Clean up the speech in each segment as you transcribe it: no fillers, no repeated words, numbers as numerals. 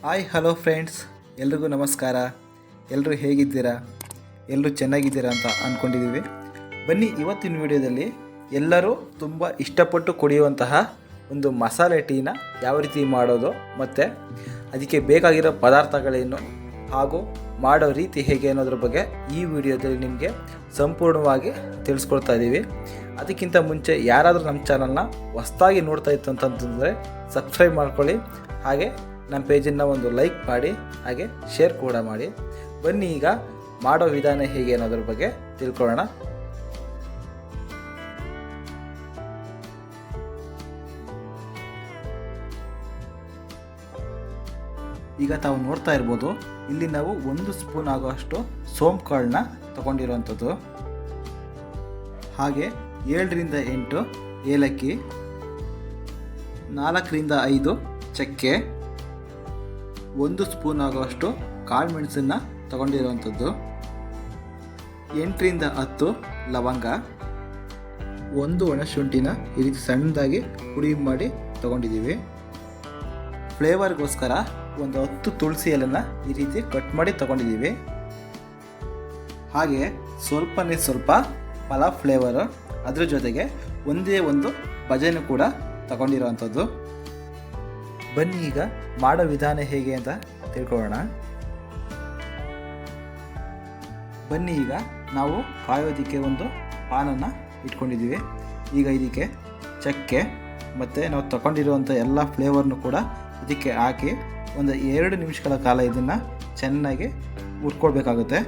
Hi hello friends, ಎಲ್ರಿಗೂ ನಮಸ್ಕಾರ. ಎಲ್ಲರೂ ಹೇಗಿದ್ದೀರಾ? ಎಲ್ಲರೂ ಚೆನ್ನಾಗಿದ್ದೀರಾ ಅಂತ ಅಂದ್ಕೊಂಡಿದ್ದೀವಿ. ಬನ್ನಿ, ಇವತ್ತಿನ ವಿಡಿಯೋದಲ್ಲಿ ಎಲ್ಲರೂ ತುಂಬ ಇಷ್ಟಪಟ್ಟು ಕುಡಿಯುವಂತಹ ಒಂದು ಮಸಾಲೆ ಟೀನ ಯಾವ ರೀತಿ ಮಾಡೋದು ಮತ್ತು ಅದಕ್ಕೆ ಬೇಕಾಗಿರೋ ಪದಾರ್ಥಗಳೇನು ಹಾಗೂ ಮಾಡೋ ರೀತಿ ಹೇಗೆ ಅನ್ನೋದ್ರ ಬಗ್ಗೆ ಈ ವಿಡಿಯೋದಲ್ಲಿ ನಿಮಗೆ ಸಂಪೂರ್ಣವಾಗಿ ತಿಳಿಸ್ಕೊಡ್ತಾ ಇದ್ದೀವಿ. ಅದಕ್ಕಿಂತ ಮುಂಚೆ ಯಾರಾದರೂ ನಮ್ಮ ಚಾನಲ್ನ ಹೊಸದಾಗಿ ನೋಡ್ತಾ ಇತ್ತು ಅಂತಂತಂದರೆ ಸಬ್ಸ್ಕ್ರೈಬ್ ಮಾಡ್ಕೊಳ್ಳಿ, ಹಾಗೆ ನಮ್ಮ ಪೇಜನ್ನು ಒಂದು ಲೈಕ್ ಮಾಡಿ, ಹಾಗೆ ಶೇರ್ ಕೂಡ ಮಾಡಿ. ಬನ್ನಿ ಈಗ ಮಾಡೋ ವಿಧಾನ ಹೇಗೆ ಅನ್ನೋದ್ರ ಬಗ್ಗೆ ತಿಳ್ಕೊಳ್ಳೋಣ. ಈಗ ತಾವು ನೋಡ್ತಾ ಇರ್ಬೋದು, ಇಲ್ಲಿ ನಾವು 1 ಸ್ಪೂನ್ ಆಗುವಷ್ಟು ಸೋಂಪು ಕಾಳನ್ನ ತಗೊಂಡಿರುವಂಥದ್ದು, ಹಾಗೆ 7 ರಿಂದ 8 ಏಲಕ್ಕಿ, 4 ರಿಂದ 5 ಚಕ್ಕೆ, 1 ಸ್ಪೂನ್ ಆಗುವಷ್ಟು ಕಾಳು ಮೆಣಸನ್ನು ತಗೊಂಡಿರುವಂಥದ್ದು, 8 ರಿಂದ 10 ಲವಂಗ, 1 ಒಣಶುಂಠಿನ ಈ ರೀತಿ ಸಣ್ಣದಾಗಿ ಪುಡಿ ಮಾಡಿ ತಗೊಂಡಿದ್ದೀವಿ. ಫ್ಲೇವರ್ಗೋಸ್ಕರ ಒಂದು 10 ತುಳಸಿ ಎಲೆನ ಈ ರೀತಿ ಕಟ್ ಮಾಡಿ ತಗೊಂಡಿದ್ದೀವಿ. ಹಾಗೆ ಸ್ವಲ್ಪ ಪಲಾವ್ ಫ್ಲೇವರು, ಅದ್ರ ಜೊತೆಗೆ ಒಂದೇ ಒಂದು ಭಜನೆ ಕೂಡ ತಗೊಂಡಿರೋವಂಥದ್ದು. ಬನ್ನಿ ಈಗ ಮಾಡೋ ವಿಧಾನ ಹೇಗೆ ಅಂತ ತಿಳ್ಕೊಳ್ಳೋಣ. ಬನ್ನಿ, ಈಗ ನಾವು ಕಾಯೋದಕ್ಕೆ ಒಂದು ಪಾನನ್ನು ಇಟ್ಕೊಂಡಿದ್ದೀವಿ. ಈಗ ಇದಕ್ಕೆ ಚಕ್ಕೆ ಮತ್ತು ನಾವು ತಗೊಂಡಿರುವಂಥ ಎಲ್ಲ ಫ್ಲೇವರ್ನು ಕೂಡ ಇದಕ್ಕೆ ಹಾಕಿ ಒಂದು 2 ನಿಮಿಷಗಳ ಕಾಲ ಇದನ್ನು ಚೆನ್ನಾಗಿ ಹುರ್ಕೊಳ್ಬೇಕಾಗುತ್ತೆ.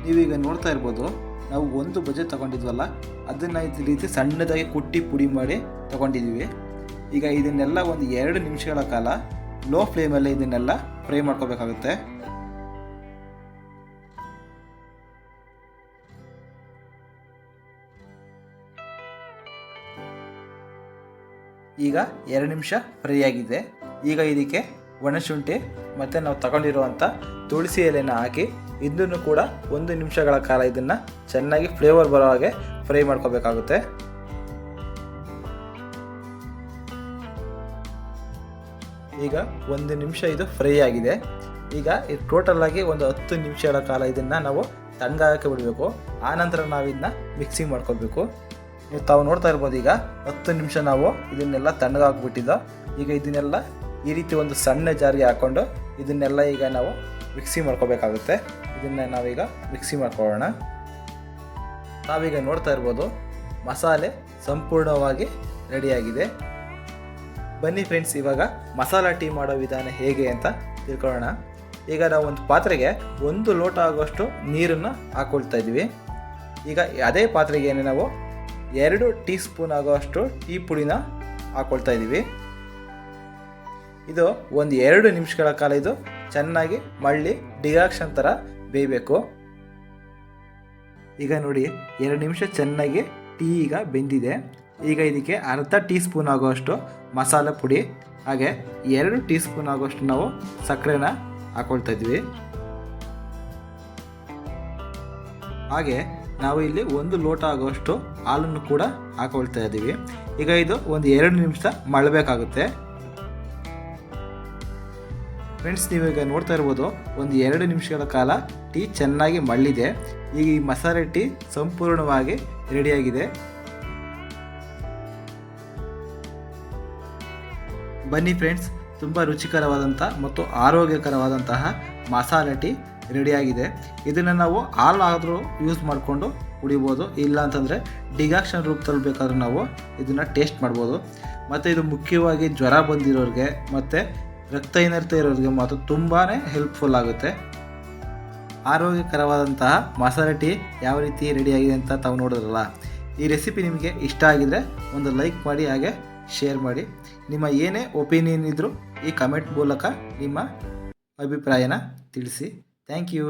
ನೀವೀಗ ನೋಡ್ತಾ ಇರ್ಬೋದು, ನಾವು ಒಂದು ಬಜೆ ತಗೊಂಡಿದ್ವಲ್ಲ, ಅದನ್ನು ಈ ರೀತಿ ಸಣ್ಣದಾಗಿ ಕುಟ್ಟಿ ಪುಡಿ ಮಾಡಿ ತಗೊಂಡಿದ್ದೀವಿ. ಈಗ ಇದನ್ನೆಲ್ಲ ಒಂದು 2 ನಿಮಿಷಗಳ ಕಾಲ ಲೋ ಫ್ಲೇಮಲ್ಲಿ ಇದನ್ನೆಲ್ಲ ಫ್ರೈ ಮಾಡ್ಕೋಬೇಕಾಗುತ್ತೆ. ಈಗ 2 ನಿಮಿಷ ಫ್ರೈ ಆಗಿದೆ. ಈಗ ಇದಕ್ಕೆ ಒಣಶುಂಠಿ ಮತ್ತು ನಾವು ತಗೊಂಡಿರುವಂಥ ತುಳಸಿ ಎಲೆನ ಹಾಕಿ ಇದನ್ನು ಕೂಡ 1 ನಿಮಿಷಗಳ ಕಾಲ ಇದನ್ನು ಚೆನ್ನಾಗಿ ಫ್ಲೇವರ್ ಬರೋ ಹಾಗೆ ಫ್ರೈ ಮಾಡ್ಕೋಬೇಕಾಗುತ್ತೆ. ಈಗ 1 ನಿಮಿಷ ಇದು ಫ್ರೈ ಆಗಿದೆ. ಈಗ ಇದು ಟೋಟಲಾಗಿ ಒಂದು 10 ನಿಮಿಷಗಳ ಕಾಲ ಇದನ್ನು ನಾವು ತಣ್ಣಗಾಗಕ್ಕೆ ಬಿಡಬೇಕು. ಆನಂತರ ನಾವು ಇದನ್ನ ಮಿಕ್ಸಿಂಗ್ ಮಾಡ್ಕೋಬೇಕು. ನೀವು ತಾವು ನೋಡ್ತಾ ಇರ್ಬೋದು, ಈಗ 10 ನಿಮಿಷ ನಾವು ಇದನ್ನೆಲ್ಲ ತಣ್ಣಗಾಕ್ಬಿಟ್ಟಿದ್ದೋ. ಈಗ ಇದನ್ನೆಲ್ಲ ಈ ರೀತಿ ಒಂದು ಸಣ್ಣ ಜಾರಿಗೆ ಹಾಕ್ಕೊಂಡು ಇದನ್ನೆಲ್ಲ ಈಗ ನಾವು ಮಿಕ್ಸಿ ಮಾಡ್ಕೋಬೇಕಾಗುತ್ತೆ. ಇದನ್ನು ನಾವೀಗ ಮಿಕ್ಸಿ ಮಾಡ್ಕೊಳ್ಳೋಣ. ನಾವೀಗ ನೋಡ್ತಾ ಇರ್ಬೋದು, ಮಸಾಲೆ ಸಂಪೂರ್ಣವಾಗಿ ರೆಡಿಯಾಗಿದೆ. ಬನ್ನಿ ಫ್ರೆಂಡ್ಸ್, ಇವಾಗ ಮಸಾಲ ಟೀ ಮಾಡೋ ವಿಧಾನ ಹೇಗೆ ಅಂತ ತಿಳ್ಕೊಳ್ಳೋಣ. ಈಗ ನಾವು ಒಂದು ಪಾತ್ರೆಗೆ 1 ಲೋಟ ಆಗುವಷ್ಟು ನೀರನ್ನು ಹಾಕ್ಕೊಳ್ತಾ ಇದ್ವಿ. ಈಗ ಅದೇ ಪಾತ್ರೆಗೆ ನಾವು 2 ಟೀ ಸ್ಪೂನ್ ಆಗುವಷ್ಟು ಟೀ ಪುಡಿನ ಹಾಕ್ಕೊಳ್ತಾ ಇದ್ದೀವಿ. ಇದು ಒಂದು 2 ನಿಮಿಷಗಳ ಕಾಲ ಇದು ಚೆನ್ನಾಗಿ ಮಳ್ಳಿ ಡಿಕಾಕ್ಷನ್ ಥರ ಬೇಯಬೇಕು. ಈಗ ನೋಡಿ, 2 ನಿಮಿಷ ಚೆನ್ನಾಗಿ ಟೀ ಈಗ ಬೆಂದಿದೆ. ಈಗ ಇದಕ್ಕೆ ಅರ್ಧ ಟೀ ಸ್ಪೂನ್ ಆಗುವಷ್ಟು ಮಸಾಲೆ ಪುಡಿ, ಹಾಗೆ 2 ಟೀ ಸ್ಪೂನ್ ಆಗುವಷ್ಟು ನಾವು ಸಕ್ಕರೆನ ಹಾಕ್ಕೊಳ್ತಾ ಇದ್ವಿ. ಹಾಗೆ ನಾವು ಇಲ್ಲಿ 1 ಲೋಟ ಆಗುವಷ್ಟು ಹಾಲನ್ನು ಕೂಡ ಹಾಕ್ಕೊಳ್ತಾ ಇದ್ದೀವಿ. ಈಗ ಇದು ಒಂದು 2 ನಿಮಿಷ ಮಳಬೇಕಾಗುತ್ತೆ. ಫ್ರೆಂಡ್ಸ್, ನೀವೀಗ ನೋಡ್ತಾ ಇರ್ಬೋದು, ಒಂದು 2 ನಿಮಿಷಗಳ ಕಾಲ ಟೀ ಚೆನ್ನಾಗಿ ಮಳ್ಳಿದೆ. ಈಗ ಈ ಮಸಾಲೆ ಟೀ ಸಂಪೂರ್ಣವಾಗಿ ರೆಡಿಯಾಗಿದೆ. ಬನ್ನಿ ಫ್ರೆಂಡ್ಸ್, ತುಂಬ ರುಚಿಕರವಾದಂಥ ಮತ್ತು ಆರೋಗ್ಯಕರವಾದಂತಹ ಮಸಾಲೆ ಟೀ ರೆಡಿಯಾಗಿದೆ. ಇದನ್ನು ನಾವು ಹಾಲಾದರೂ ಯೂಸ್ ಮಾಡಿಕೊಂಡು ಕುಡಿಬೋದು, ಇಲ್ಲ ಅಂತಂದರೆ ಡಿಕಾಕ್ಷನ್ ರೂಪದಲ್ಲಿ ಬೇಕಾದ್ರೂ ನಾವು ಇದನ್ನು ಟೇಸ್ಟ್ ಮಾಡ್ಬೋದು. ಮತ್ತು ಇದು ಮುಖ್ಯವಾಗಿ ಜ್ವರ ಬಂದಿರೋರಿಗೆ ಮತ್ತು ರಕ್ತಹೀನತೆ ಇರೋರಿಗೆ ಮಾತ್ರ ತುಂಬಾ ಹೆಲ್ಪ್ಫುಲ್ ಆಗುತ್ತೆ. ಆರೋಗ್ಯಕರವಾದಂತಹ ಮಸಾಲೆ ಟೀ ಯಾವ ರೀತಿ ರೆಡಿಯಾಗಿದೆ ಅಂತ ತಾವು ನೋಡಿದ್ರಲ್ಲ. ಈ ರೆಸಿಪಿ ನಿಮಗೆ ಇಷ್ಟ ಆಗಿದರೆ ಒಂದು ಲೈಕ್ ಮಾಡಿ, ಹಾಗೆ ಶೇರ್ ಮಾಡಿ. ನಿಮ್ಮ ಏನೇ ಒಪಿನಿಯನ್ ಇದ್ದರೂ ಈ ಕಮೆಂಟ್ ಮೂಲಕ ನಿಮ್ಮ ಅಭಿಪ್ರಾಯನ ತಿಳಿಸಿ. Thank you.